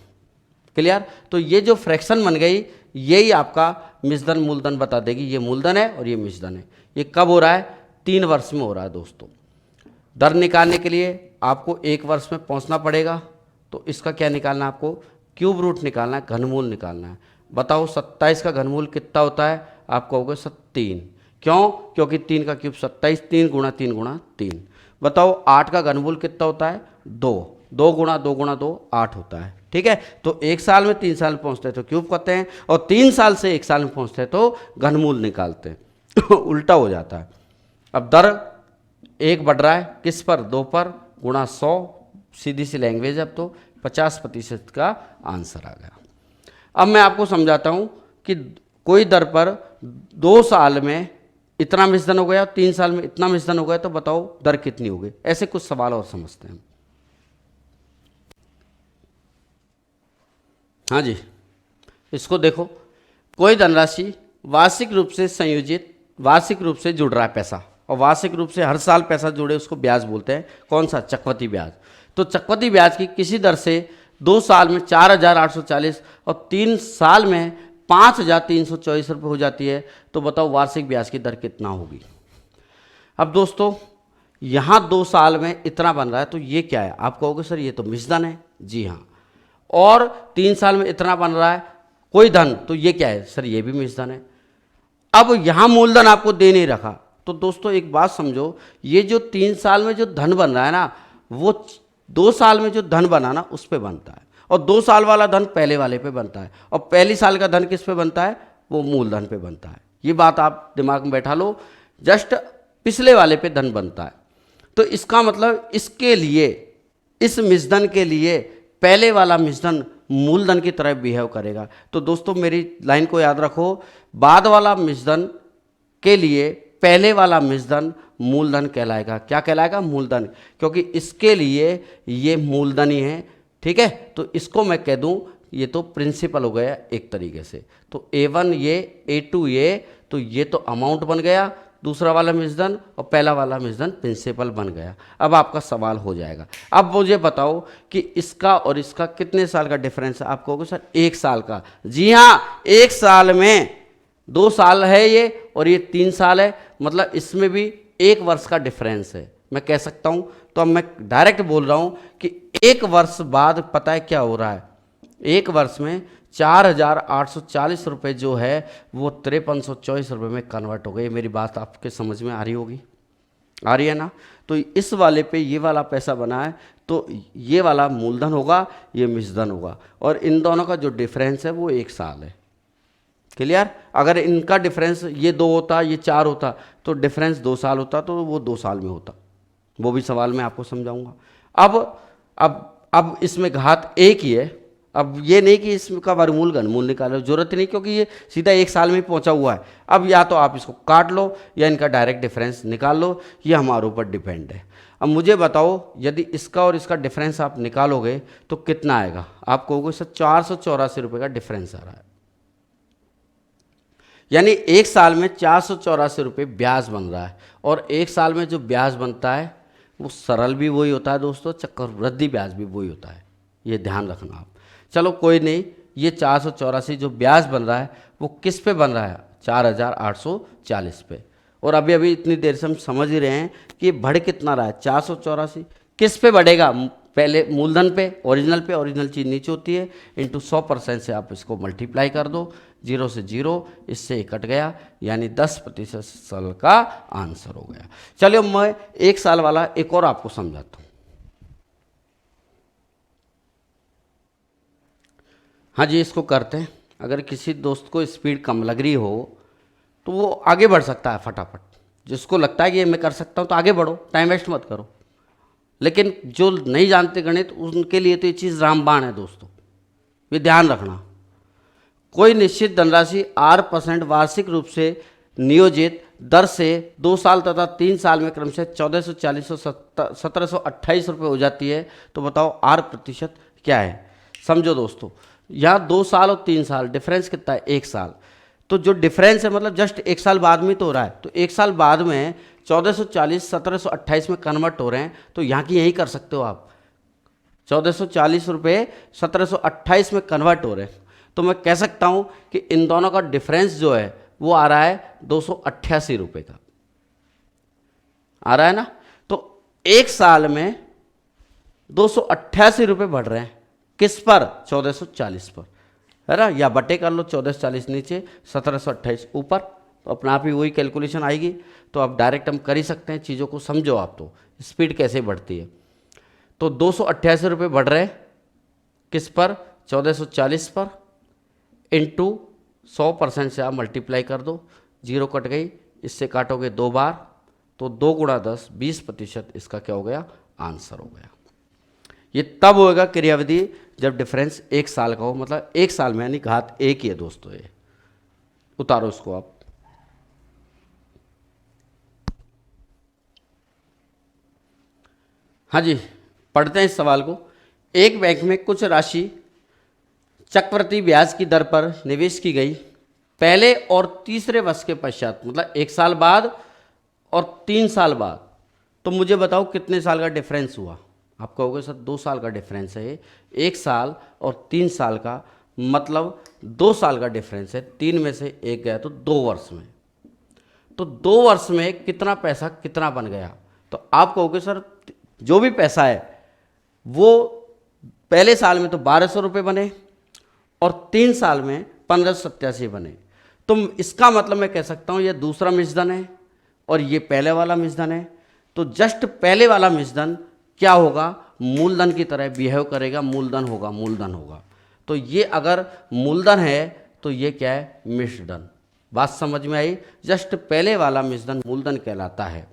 [SPEAKER 1] क्लियर। तो ये जो फ्रैक्शन बन गई यही आपका मिश्रधन मूलधन बता देगी, ये मूलधन है और ये मिश्रधन है। ये कब हो रहा है, 3 वर्ष में हो रहा है दोस्तों। दर निकालने के लिए आपको 1 वर्ष में पहुंचना पड़ेगा, तो इसका क्या निकालना है आपको, क्यूब रूट निकालना है, घनमूल निकालना है। बताओ 27 का घनमूल कितना होता है, आप कहोगे 3। क्यों, क्योंकि 3 का क्यूब 27, 3 गुणा 3 गुणा 3। बताओ 8 का घनमूल कितना होता है, 2, 2 गुणा 2 गुणा 2 8 होता है। ठीक है, तो 1 साल में 3 साल में पहुंचते हैं तो क्यूब करते हैं, और 3 साल से 1 साल में पहुंचते हैं तो घनमूल निकालते हैं। उल्टा हो जाता है। अब दर 1 बढ़ रहा है किस पर, 2 पर, गुणा 100, सीधी सी लैंग्वेज। अब तो 50% का आंसर आ गया। अब मैं आपको समझाता हूं कि कोई दर पर 2 साल में इतना मिश्रधन हो गया, 3 साल में इतना मिश्रधन हो गया, तो बताओ दर कितनी होगी। ऐसे कुछ सवाल और समझते हैं। हाँ जी, इसको देखो, कोई धनराशि वार्षिक रूप से संयोजित, वार्षिक रूप से जुड़ रहा है पैसा, और वार्षिक रूप से हर साल पैसा जुड़े उसको ब्याज बोलते हैं। कौन सा, चक्रवृद्धि ब्याज। तो चक्रवृद्धि ब्याज की किसी दर से 2 साल में 4,840 और 3 साल में 5,324 रुपये हो जाती है, तो बताओ वार्षिक ब्याज की दर कितना होगी। अब दोस्तों यहाँ 2 साल में इतना बन रहा है, तो ये क्या है, आप कहोगे सर ये तो मिश्रधन है। जी हाँ। और 3 साल में इतना बन रहा है कोई धन, तो ये क्या है, सर ये भी मिश्रधन है। अब यहाँ मूलधन आपको दे नहीं रखा, तो दोस्तों एक बात समझो, ये जो 3 साल में जो धन बन रहा है ना, वो 2 साल में जो धन बना ना उस पे बनता है, और 2 साल वाला धन पहले वाले पे बनता है, और पहली साल का धन किस पे बनता है, वो मूलधन पे बनता है। ये बात आप दिमाग में बैठा लो, जस्ट पिछले वाले पे धन बनता है। तो इसका मतलब इसके लिए, इस मिश्रधन के लिए पहले वाला मिश्रधन मूलधन की तरह बिहेव करेगा। तो दोस्तों मेरी लाइन को याद रखो, बाद वाला मिश्रधन के लिए पहले वाला मिश्रधन मूलधन कहलाएगा। क्या कहलाएगा, मूलधन, क्योंकि इसके लिए ये मूलधन ही है। ठीक है, तो इसको मैं कह दूं ये तो प्रिंसिपल हो गया एक तरीके से। तो A1 ये, A2 ये, तो ये तो अमाउंट बन गया दूसरा वाला मिश्रधन, और पहला वाला मिश्रधन प्रिंसिपल बन गया। अब आपका सवाल हो जाएगा, अब मुझे बताओ कि इसका और इसका कितने साल का डिफरेंस है। आप कहोगे सर 1 साल का। जी हाँ, 1 साल में 2 साल है ये, और ये 3 साल है, मतलब इसमें भी 1 वर्ष का डिफरेंस है, मैं कह सकता हूँ। तो अब मैं डायरेक्ट बोल रहा हूँ कि 1 वर्ष बाद पता है क्या हो रहा है, 1 वर्ष में 4,840 रुपये जो है वो 5324 रुपये में कन्वर्ट हो गई। मेरी बात आपके समझ में आ रही होगी, आ रही है ना। तो इस वाले पे ये वाला पैसा बना है, तो ये वाला मूलधन होगा, ये मिश्रधन होगा, और इन दोनों का जो डिफरेंस है वो 1 साल है। क्लियर। अगर इनका डिफरेंस ये 2 होता, ये 4 होता, तो डिफरेंस 2 साल होता, तो वो 2 साल में होता। वो भी सवाल मैं आपको समझाऊंगा। अब इसमें घात 1 ही है। अब ये नहीं कि इसका वर्गमूल घनमूल निकालो, जरूरत नहीं, क्योंकि ये सीधा 1 साल में पहुंचा हुआ है। अब या तो आप इसको काट लो या इनका डायरेक्ट डिफरेंस निकाल लो, ये हमारे ऊपर डिपेंड है। अब मुझे बताओ यदि इसका और इसका डिफरेंस आप निकालोगे तो कितना आएगा। आप कहोगे सर 484 रुपये का डिफरेंस आ रहा है, यानी 1 साल में 484 रुपये ब्याज बन रहा है। और 1 साल में जो ब्याज बनता है वो सरल भी वही होता है दोस्तों, चक्रवृद्धि ब्याज भी वही होता है, ये ध्यान रखना आप। चलो कोई नहीं, ये 484 जो ब्याज बन रहा है वो किस पे बन रहा है, 4,840 पे, और अभी अभी इतनी देर से हम समझ ही रहे हैं कि बढ़ कितना रहा है, 484। किस पे बढ़ेगा? पहले मूलधन पे, ओरिजिनल चीज़ नीचे होती है, इंटू 100% से आप इसको मल्टीप्लाई कर दो, 0 से 0, इससे कट गया, यानी 10% साल का आंसर हो गया। चलिए मैं 1 साल वाला एक और आपको समझाता हूँ। हाँ जी, इसको करते हैं। अगर किसी दोस्त को स्पीड कम लग रही हो तो वो आगे बढ़ सकता है फटाफट, जिसको लगता है कि ये मैं कर सकता हूँ तो आगे बढ़ो, टाइम वेस्ट मत करो। लेकिन जो नहीं जानते गणित, उनके लिए तो ये चीज़ रामबाण है दोस्तों, ये ध्यान रखना। कोई निश्चित धनराशि R% वार्षिक रूप से नियोजित दर से 2 साल तथा 3 साल में क्रमशः 1440 और 1728 रुपये हो जाती है, तो बताओ R% क्या है? समझो दोस्तों, यहाँ 2 साल और 3 साल डिफरेंस कितना है? 1 साल। तो जो डिफरेंस है मतलब जस्ट 1 साल बाद में तो हो रहा है, तो 1 साल बाद में 1440 1728 में कन्वर्ट हो रहे हैं, तो यहाँ की यही कर सकते हो आप। 1440 रुपये 1728 में कन्वर्ट हो रहे हैं, तो मैं कह सकता हूँ कि इन दोनों का डिफरेंस जो है वो आ रहा है 288 रुपये का, आ रहा है ना। तो 1 साल में 288 रुपये बढ़ रहे हैं, किस पर? 1440 पर, है ना। या बटे कर लो, 1440 नीचे 1728 ऊपर, तो अपना आप ही वही कैलकुलेशन आएगी। तो आप डायरेक्ट हम कर ही सकते हैं, चीज़ों को समझो आप, तो स्पीड कैसे बढ़ती है। तो 288 रुपये बढ़ रहे हैं किस पर? 1440 पर, इंटू 100% से आप मल्टीप्लाई कर दो, 0 कट गई, इससे काटोगे 2 बार, तो 2 गुणा 10 20%, इसका क्या हो गया? आंसर हो गया। ये तब होएगा क्रियाविधि जब डिफरेंस 1 साल का हो, मतलब 1 साल में, यानी घात 1 ही है दोस्तों। ये उतारो इसको आप। हाँ जी, पढ़ते हैं इस सवाल को। एक बैंक में कुछ राशि चक्रवृद्धि ब्याज की दर पर निवेश की गई पहले और तीसरे वर्ष के पश्चात, मतलब 1 साल बाद और 3 साल बाद, तो मुझे बताओ कितने साल का डिफरेंस हुआ? आप कहोगे सर 2 साल का डिफरेंस है, 1 साल और 3 साल का, मतलब 2 साल का डिफरेंस है, 3 में से 1 गया तो 2 वर्ष में। तो 2 वर्ष में कितना पैसा कितना बन गया? तो आप कहोगे सर जो भी पैसा है वो पहले साल में तो 1200 रुपये बने और 3 साल में 1587 बने। तो इसका मतलब मैं कह सकता हूँ ये दूसरा मिश्रधन है और ये पहले वाला मिश्रधन है। तो जस्ट पहले वाला मिश्रधन क्या होगा? मूलधन की तरह बिहेव करेगा, मूलधन होगा। तो ये अगर मूलधन है तो ये क्या है? मिश्रधन। बात समझ में आई? जस्ट पहले वाला मिश्रधन मूलधन कहलाता है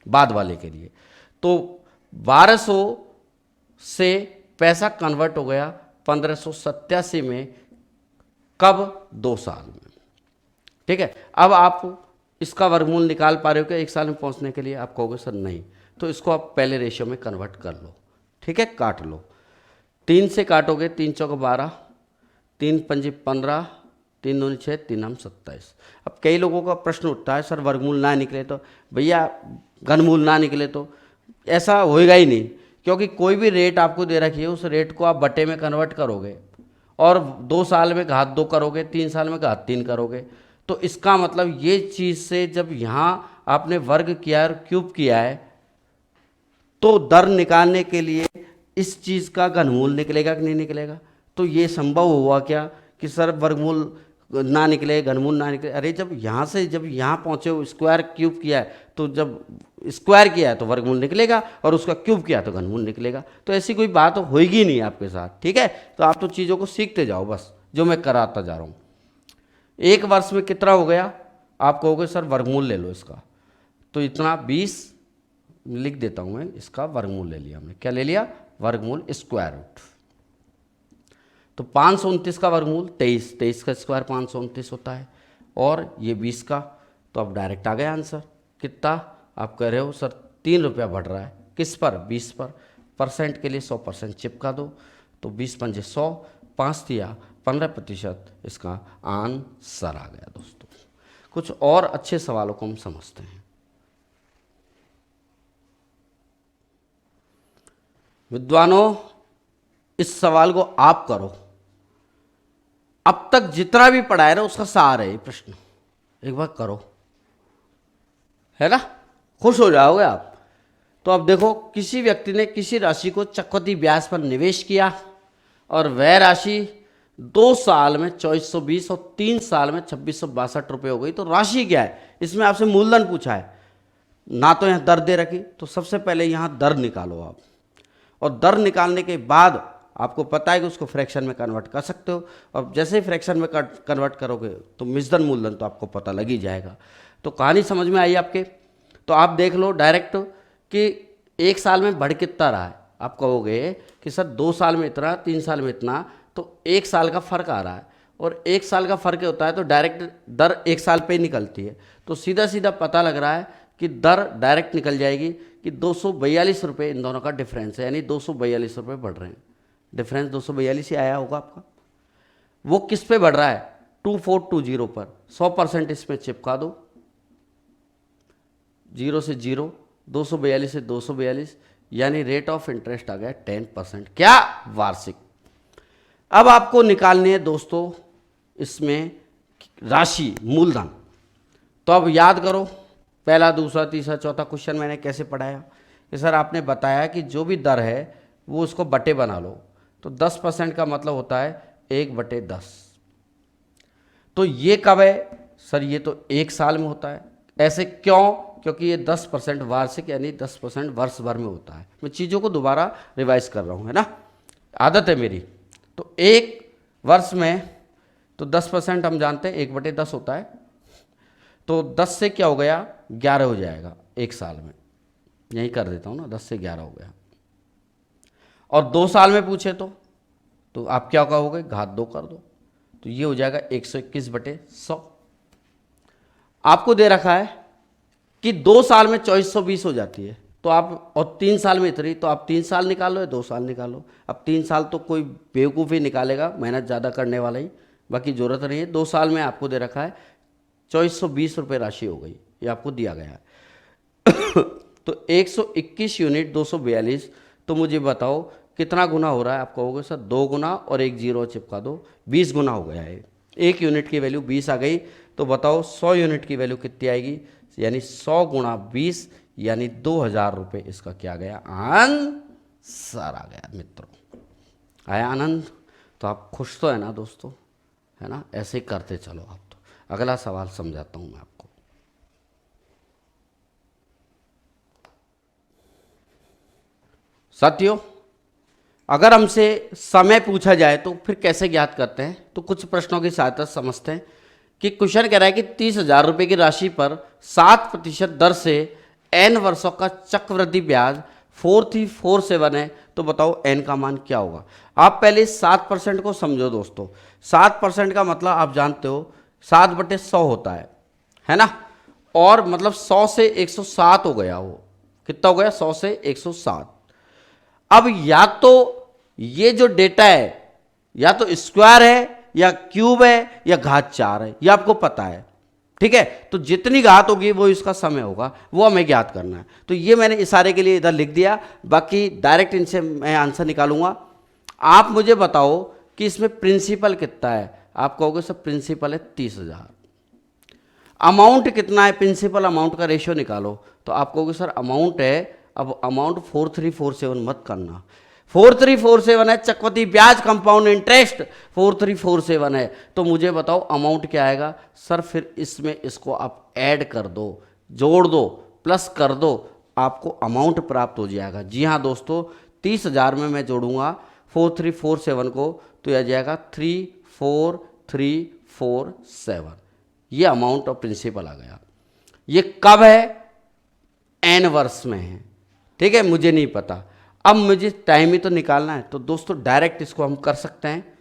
[SPEAKER 1] बाद वाले के लिए। तो 1200 से पैसा कन्वर्ट हो गया 1587 में, कब? 2 साल में। ठीक है, अब आप इसका वर्गमूल निकाल पा रहे हो क्या 1 साल में पहुंचने के लिए? आप कहोगे सर नहीं, तो इसको आप पहले रेशियो में कन्वर्ट कर लो। ठीक है, काट लो, 3 से काटोगे, 3 चौक 12, 3 पंजे 15, 3 दूनी 6, 3 हम 27। अब कई लोगों का प्रश्न उठता है सर वर्गमूल ना निकले तो? भैया घनमूल ना निकले तो ऐसा होएगा ही नहीं, क्योंकि कोई भी रेट आपको दे रखी है उस रेट को आप बटे में कन्वर्ट करोगे और 2 साल में घात 2 करोगे, 3 साल में घात 3 करोगे। तो इसका मतलब ये चीज़ से जब यहाँ आपने वर्ग किया है और क्यूब किया है, तो दर निकालने के लिए इस चीज़ का घनमूल निकलेगा कि नहीं निकलेगा? तो ये संभव हुआ क्या कि सर वर्गमूल ना निकले, घनमूल ना निकले? अरे जब यहाँ से जब यहाँ पहुँचे हो, स्क्वायर क्यूब किया है, तो जब स्क्वायर किया है तो वर्गमूल निकलेगा और उसका क्यूब किया तो घनमूल निकलेगा। तो ऐसी कोई बात होएगी नहीं आपके साथ। ठीक है, तो आप तो चीज़ों को सीखते जाओ बस, जो मैं कराता जा रहा हूँ। 1 वर्ष में कितना हो गया? आप कहोगे सर वर्गमूल ले लो इसका, तो इतना 20 लिख देता हूँ मैं, इसका वर्गमूल ले लिया हमने। क्या ले लिया? वर्गमूल, स्क्वायर रूट। तो 529 का वर्गमूल 23, 23 का स्क्वायर 529 होता है, और ये 20 का। तो अब डायरेक्ट आ गया आंसर। कितना? आप कह रहे हो सर 3 रुपया बढ़ रहा है, किस पर? 20 पर। परसेंट के लिए 100% चिपका दो, तो 20 पंजे 100, 5 दिया 15%, इसका आंसर आ गया दोस्तों। कुछ और अच्छे सवालों को हम समझते हैं। विद्वानों, इस सवाल को आप करो। अब तक जितना भी पढ़ा है ना उसका सार है ये प्रश्न, एक बार करो। है ना, खुश हो जाओगे आप। तो अब देखो, किसी व्यक्ति ने किसी राशि को चक्रवृद्धि ब्याज पर निवेश किया और वह राशि 2 साल में 2420 और 3 साल में 2662 रुपये हो गई। तो राशि क्या है, इसमें आपसे मूलधन पूछा है ना, तो यहाँ दर दे रखी। तो सबसे पहले यहाँ दर निकालो आप, और दर निकालने के बाद आपको पता है कि उसको फ्रैक्शन में कन्वर्ट कर सकते हो। और जैसे ही फ्रैक्शन में कन्वर्ट करोगे तो मिश्रण मूलधन तो आपको पता लग ही जाएगा। तो कहानी समझ में आई आपके। तो आप देख लो डायरेक्ट कि 1 साल में बढ़ कितना रहा है। आप कहोगे कि सर 2 साल में इतना, 3 साल में इतना, तो 1 साल का फ़र्क आ रहा है, और 1 साल का फ़र्क होता है तो डायरेक्ट दर 1 साल पे ही निकलती है। तो सीधा सीधा पता लग रहा है कि दर डायरेक्ट निकल जाएगी कि 242 रुपये इन दोनों का डिफरेंस है, यानी 242 रुपये बढ़ रहे हैं। डिफरेंस 242 ही आया होगा आपका। वो किस पे बढ़ रहा है, 2420 पर। 100% इसमें चिपका दो, 0 से 0, 242 से 242, यानी रेट ऑफ इंटरेस्ट आ गया 10%। क्या, वार्षिक। अब आपको निकालनी है दोस्तों इसमें राशि, मूलधन। तो अब याद करो, पहला, दूसरा, तीसरा, चौथा क्वेश्चन मैंने कैसे पढ़ाया कि सर आपने बताया कि जो भी दर है वो उसको बटे बना लो। तो 10% का मतलब होता है 1/10। तो ये कब है सर, ये तो 1 साल में होता है। ऐसे क्यों, क्योंकि ये 10% वार्षिक यानी 10% वर्ष भर में होता है। मैं चीज़ों को दोबारा रिवाइज कर रहा हूँ, है ना, आदत है मेरी। तो 1 वर्ष में तो 10% हम जानते हैं 1/10 होता है। तो 10 से क्या हो गया, 11 हो जाएगा 1 साल में। यही कर देता हूँ ना, 10 से 11 हो गया। और 2 साल में पूछे तो आप क्या कहोगे, घात 2 कर दो, तो ये हो जाएगा 121/100। आपको दे रखा है कि 2 साल में 2420 हो जाती है, तो आप, और 3 साल में इतनी, तो आप 3 साल निकाल लो या 2 साल निकालो। अब 3 साल तो कोई बेवकूफ़ ही निकालेगा, मेहनत ज़्यादा करने वाला ही, बाकी ज़रूरत नहीं है। 2 साल में आपको दे रखा है 2420 रुपये राशि हो गई, ये आपको दिया गया है। तो 121 यूनिट 242, तो मुझे बताओ कितना गुना हो रहा है। आप कहोगे सर 2 गुना और 1 0 चिपका दो, 20 गुना हो गया है। 1 यूनिट की वैल्यू 20 आ गई, तो बताओ 100 यूनिट की वैल्यू कितनी आएगी, यानी 100 गुणा 20, यानी 2000 रुपये इसका क्या गया, आंसर आ गया मित्रों। आया आनंद। तो आप खुश तो है ना दोस्तों, है ना, ऐसे ही करते चलो आप। तो अगला सवाल समझाता हूं मैं आपको। साथियों, अगर हमसे समय पूछा जाए तो फिर कैसे ज्ञात करते हैं, तो कुछ प्रश्नों की सहायता समझते हैं। कि क्वेश्चन कह रहा है कि 30,000 रुपये की राशि पर 7% दर से n वर्षों का चक्रवृद्धि ब्याज 4347 है, तो बताओ n का मान क्या होगा। आप पहले 7% को समझो दोस्तों। 7% का मतलब आप जानते हो 7/100 होता है ना, और मतलब 100 से 107 हो गया। वो कितना हो गया, 100 से 107। अब या तो ये जो डेटा है या तो स्क्वायर है या क्यूब है या घात 4 है, ये आपको पता है, ठीक है। तो जितनी घात होगी वो इसका समय होगा, वो हमें ज्ञात करना है। तो ये मैंने इशारे के लिए इधर लिख दिया, बाकी डायरेक्ट इनसे मैं आंसर निकालूंगा। आप मुझे बताओ कि इसमें प्रिंसिपल कितना है। आप कहोगे सर प्रिंसिपल है 30,000। अमाउंट कितना है, प्रिंसिपल अमाउंट का रेशियो निकालो। तो आप कहोगे सर अमाउंट है, अब अमाउंट 4347 मत करना, 4347 है चक्रवृद्धि ब्याज कंपाउंड इंटरेस्ट 4347 है। तो मुझे बताओ अमाउंट क्या आएगा। सर फिर इसमें इसको आप ऐड कर दो, जोड़ दो, प्लस कर दो, आपको अमाउंट प्राप्त हो जाएगा। जी हाँ दोस्तों, 30,000 में मैं जोड़ूंगा 4347 को, तो यह जाएगा 34347। ये अमाउंट ऑफ प्रिंसिपल आ गया। ये कब है, n वर्ष में है, ठीक है, मुझे नहीं पता। अब मुझे टाइम ही तो निकालना है। तो दोस्तों डायरेक्ट इसको हम कर सकते हैं।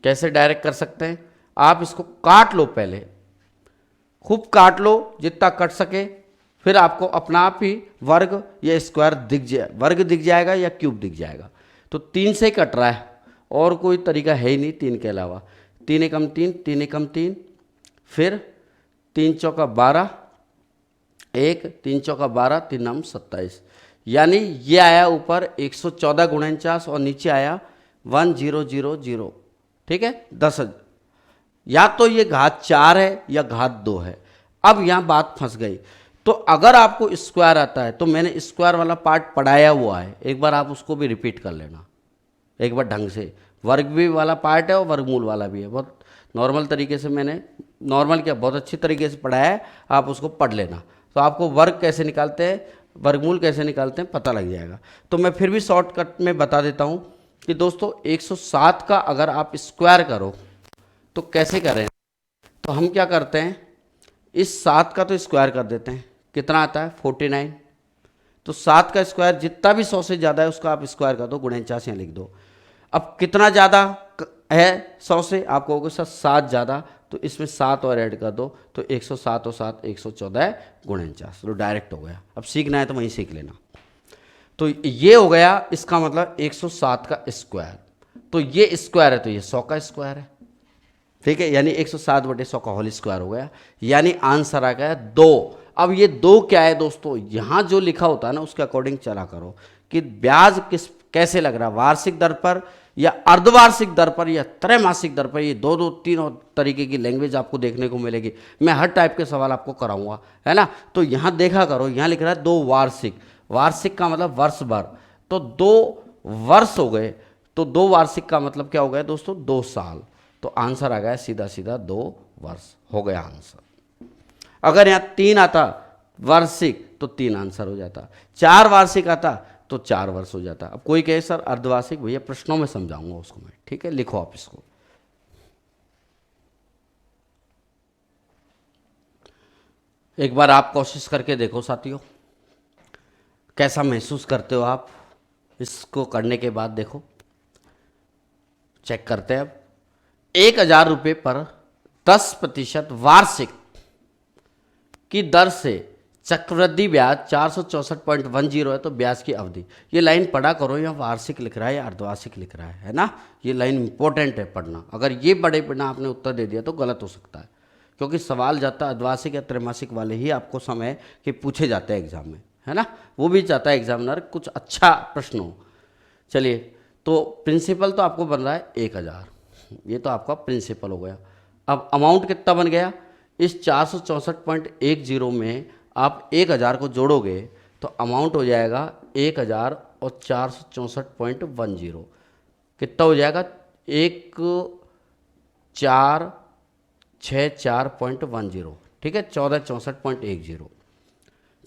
[SPEAKER 1] कैसे डायरेक्ट कर सकते हैं, आप इसको काट लो, पहले खूब काट लो जितना कट सके, फिर आपको अपना आप ही वर्ग या स्क्वायर दिख जाए, वर्ग दिख जाएगा या क्यूब दिख जाएगा। तो 3 से कट रहा है, और कोई तरीका है ही नहीं 3 के अलावा। 3 एकम 3, 3 एकम 3, फिर 3 चौका 12, 1 3 चौका 12, 3 नाम 27, यानी ये आया ऊपर 114 × 49 और नीचे आया 1000, ठीक है, 10,000। या तो ये घात 4 है या घात 2 है। अब यहाँ बात फंस गई। तो अगर आपको स्क्वायर आता है तो मैंने स्क्वायर वाला पार्ट पढ़ाया हुआ है, एक बार आप उसको भी रिपीट कर लेना एक बार ढंग से। वर्ग भी वाला पार्ट है और वर्गमूल वाला भी है, बहुत नॉर्मल तरीके से मैंने, नॉर्मल क्या बहुत अच्छी तरीके से पढ़ाया है, आप उसको पढ़ लेना तो आपको वर्ग कैसे निकालते हैं, वर्गमूल कैसे निकालते हैं पता लग जाएगा। तो मैं फिर भी शॉर्टकट में बता देता हूँ कि दोस्तों 107 का अगर आप स्क्वायर करो तो कैसे करें। तो हम क्या करते हैं, इस 7 का तो स्क्वायर कर देते हैं, कितना आता है 49। तो 7 का स्क्वायर जितना भी 100 से ज़्यादा है उसका आप स्क्वायर कर दो, 49 यहाँ लिख दो। अब कितना ज़्यादा है 100 से, आप कहोगे सर 7 ज़्यादा, तो इसमें 7 और ऐड कर दो तो 107 और 7 114 49, तो डायरेक्ट हो गया। अब सीखना है तो वहीं सीख लेना। तो ये हो गया, इसका मतलब 107 का स्क्वायर। तो ये स्क्वायर है तो ये 100 का स्क्वायर है, ठीक है, यानी 107/100 का होल स्क्वायर हो गया, यानी आंसर आ गया 2। अब ये 2 क्या है दोस्तों, यहाँ जो लिखा होता है ना उसके अकॉर्डिंग चला करो कि ब्याज कैसे लग रहा है, वार्षिक दर पर या अर्धवार्षिक दर पर या त्रैमासिक दर पर। ये दो तीन और तरीके की लैंग्वेज आपको देखने को मिलेगी, मैं हर टाइप के सवाल आपको कराऊंगा, है ना। तो यहाँ देखा करो, यहाँ लिख रहा है 2 वार्षिक, वार्षिक का मतलब वर्ष भर, तो 2 वर्ष हो गए, तो 2 वार्षिक का मतलब क्या हो गया दोस्तों 2 साल। तो आंसर आ गया सीधा सीधा 2 वर्ष हो गया आंसर। अगर यहाँ 3 आता वार्षिक तो 3 आंसर हो जाता, 4 वार्षिक आता तो 4 वर्ष हो जाता। अब कोई कहे सर अर्धवार्षिक, भैया प्रश्नों में समझाऊंगा उसको मैं, ठीक है, लिखो आप इसको। एक बार आप कोशिश करके देखो साथियों, कैसा महसूस करते हो आप इसको करने के बाद, देखो चेक करते हैं। अब 1000 रुपये पर 10% वार्षिक की दर से चक्रवृद्धि ब्याज 464.10 है, तो ब्याज की अवधि, ये लाइन पढ़ा करो, यहाँ वार्षिक लिख रहा है या अर्धवार्षिक लिख रहा है ना, ये लाइन इंपॉर्टेंट है पढ़ना। अगर ये बड़े बिना आपने उत्तर दे दिया तो गलत हो सकता है, क्योंकि सवाल जाता है अर्धवार्षिक या त्रैमासिक वाले ही आपको समय के पूछे जाते हैं एग्जाम में, है ना, वो भी चाहता है एग्जामिनर कुछ अच्छा प्रश्न हो। चलिए, तो प्रिंसिपल तो आपको बन रहा है 1000, ये तो आपका प्रिंसिपल हो गया। अब अमाउंट कितना बन गया, इस 464.10 में आप 1000 को जोड़ोगे तो अमाउंट हो जाएगा 1000 और 464.10, कितना हो जाएगा 1464.10, ठीक है, 1464.10।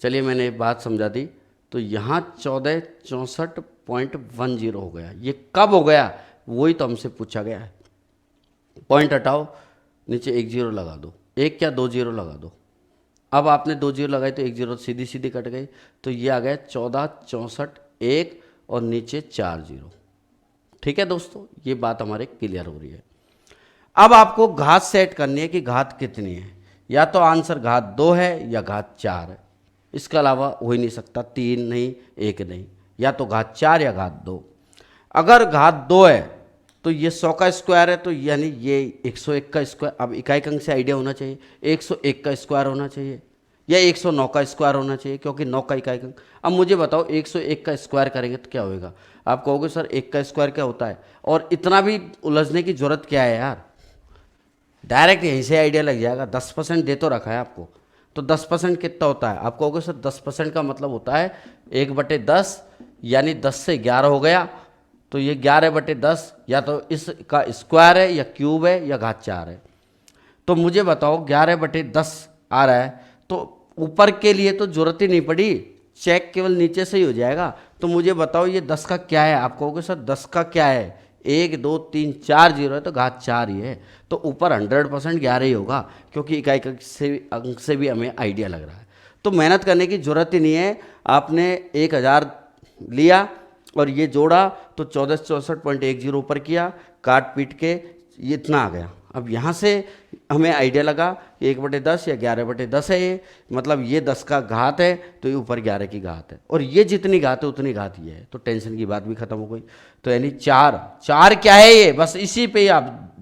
[SPEAKER 1] चलिए मैंने बात समझा दी, तो यहाँ 1464.10 हो गया। ये कब हो गया वही तो हमसे पूछा गया है। पॉइंट हटाओ, नीचे 10 लगा दो, एक क्या 2 0 लगा दो। अब आपने 2 0 लगाई तो 1 0 सीधी सीधी कट गई, तो ये आ गया 1464.1 और नीचे 4 0। ठीक है दोस्तों, ये बात हमारे क्लियर हो रही है। अब आपको घात सेट करनी है कि घात कितनी है, या तो आंसर घात 2 है या घात 4 है, इसके अलावा हो ही नहीं सकता, 3 नहीं 1 नहीं, या तो घात 4 या घात 2। अगर घात 2 है तो ये 100 का स्क्वायर है, तो यानी ये 101 का स्क्वायर। अब इकाई अंक से आइडिया होना चाहिए, 101 का स्क्वायर होना चाहिए या 109 का स्क्वायर होना चाहिए, क्योंकि 9 का इकाई अंक। अब मुझे बताओ 101 का स्क्वायर करेंगे तो क्या होगा। आप कहोगे सर 1 का स्क्वायर क्या होता है, और इतना भी उलझने की जरूरत क्या है यार, डायरेक्ट यहीं से आइडिया लग जाएगा। 10% दे तो रखा है आपको, तो 10% कितना होता है। आप कहोगे सर 10% का मतलब होता है 1/10, यानी 10 से 11 हो गया, तो ये 11/10 या तो इसका स्क्वायर है या क्यूब है या घात 4 है। तो मुझे बताओ 11/10 आ रहा है, तो ऊपर के लिए तो जरूरत ही नहीं पड़ी, चेक केवल नीचे से ही हो जाएगा। तो मुझे बताओ ये 10 का क्या है। आप कहोगे सर 10 का क्या है, 1 2 3 4 0 है, तो घात 4 ही है, तो ऊपर 100% 11 ही होगा, क्योंकि इकाई अंक से भी हमें आइडिया लग रहा है। तो मेहनत करने की जरूरत ही नहीं है, आपने 1000 लिया और ये जोड़ा तो 1464.10 ऊपर किया, काट पीट के ये इतना आ गया। अब यहाँ से हमें आइडिया लगा कि 1/10 या 11/10 है, ये मतलब ये 10 का घात है तो ये ऊपर 11 की घात है, और ये जितनी घात है उतनी घात ये है, तो टेंशन की बात भी खत्म हो गई। तो यानी 4 क्या है ये, बस इसी पे ही आप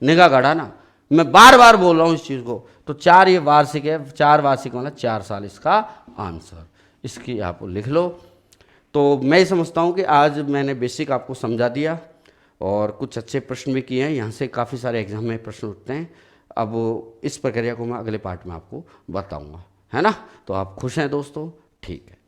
[SPEAKER 1] निगाह गड़ाना, मैं बार बार बोल रहा हूँ इस चीज़ को। तो 4 ये वार्षिक है, 4 वार्षिक मतलब 4 साल इसका आंसर, इसकी आप लिख लो। तो मैं ये समझता हूँ कि आज मैंने बेसिक आपको समझा दिया और कुछ अच्छे प्रश्न भी किए हैं, यहाँ से काफ़ी सारे एग्जाम में प्रश्न उठते हैं। अब इस प्रक्रिया को मैं अगले पार्ट में आपको बताऊँगा। है ना। तो आप खुश हैं दोस्तों, ठीक है।